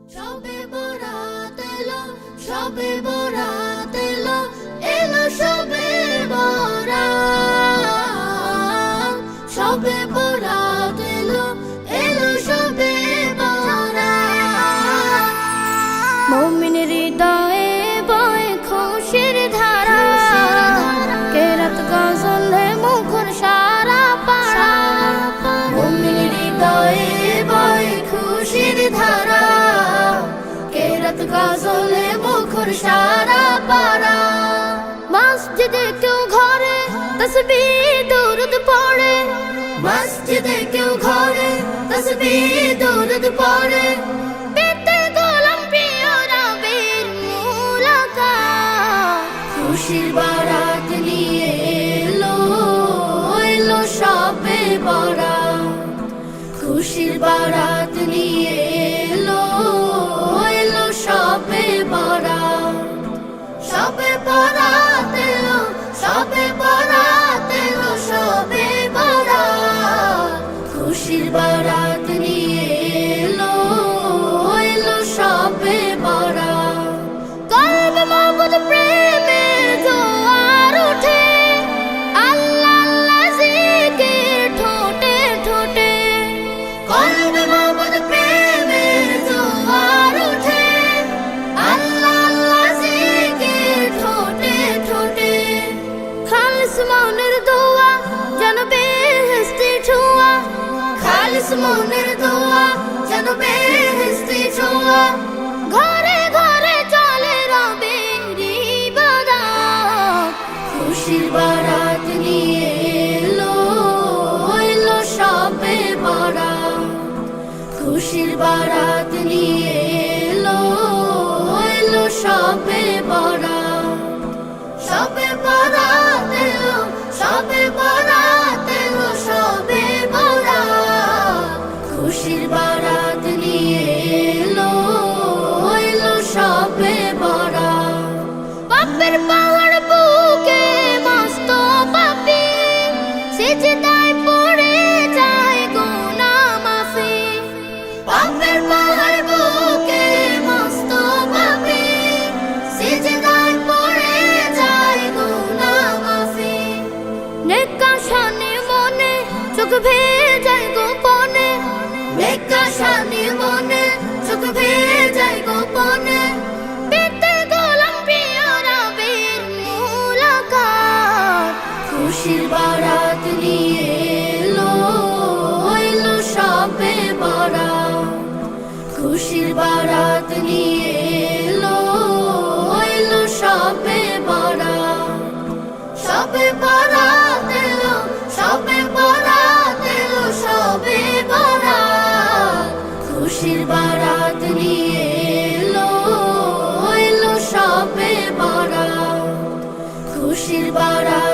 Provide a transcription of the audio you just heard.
সবে বরাত এলো, সবে বরাত এলো, এলো সবে বরাত। সবে বরাত এলো, এলো সবে বরাত। মুমিনের হৃদয়ে বয়ে খুশির ধারা, কেরাত গজলে মুখর সারা পাড়া। মুমিনের হৃদয়ে বয়ে খুশির ধারা, কেরাত গজলে মুখর সারা পাড়া। মসজিদে কেউ ঘরে তসবিহ দুরুদ পড়ে, মসজিদে কেউ ঘরে তসবিহ দুরুদ পড়ে। পেতে গোলাম প্রিয় নবীর মুলাকাত, খুশির বারাত নিয়ে এলো, এলো সবে বরাত। খুশির বারাত নিয়ে এলো, এলো সবে বরাত। সবে বরাত এলো, সবে বরাত এলো, সবে বরাত। খুশির বারাত নিয়ে এলো, এলো সবে বরাত। কলবে মাবুদ প্রেমে জোয়ার ওঠে, আল্লাহ আল্লাহ জিকির ঠোঁটে ঠোঁটে। কলবে মাবুদ প্রেমে জোয়ার ওঠে, আল্লাহ আল্লাহ জিকির ঠোঁটে ঠোঁটে। খালিস মনের দোয়া যেন বেহেশতে ছোঁয়া, খালিস মনের দোয়া যেন বেহেশতে ছোঁয়া। ঘরে ঘরে চলে রবের ইবাদত, খুশির বারাত নিয়ে এলো, এলো সবে বরাত। খুশির বারাত নিয়ে এলো, এলো সবে বরাত। সবে বরাত এলো, সবে বরাত এলো, সবে বরাত। খুশির বারাত নিয়ে এলো, এলো সবে বরাত। পাপের পাহাড় বুকে মস্ত পাপী, সিজদায় পড়ে যায় গুনাহ মাফি। পাপের পাহাড় বুকে মস্ত পাপী, সিজদায় পড়ে যায় গুনাহ মাফি। নেক আশানি মনে চোখ ভেজায় গোপনে, নেক আশানি মনে চোখ ভেজায় গোপনে। পেতে গোলাম প্রিয় নবীর মুলাকাত, খুশির বারাত নিয়ে এলো, এলো সবে বরাত। খুশির বারাত নিয়ে এলো, এলো সবে বরাত। সবে বরাত এলো, সবে বরাত এলো, সবে বরাত। খুশির বারাত নিয়ে এলো, এলো সবে বরাত। খুশির বারাত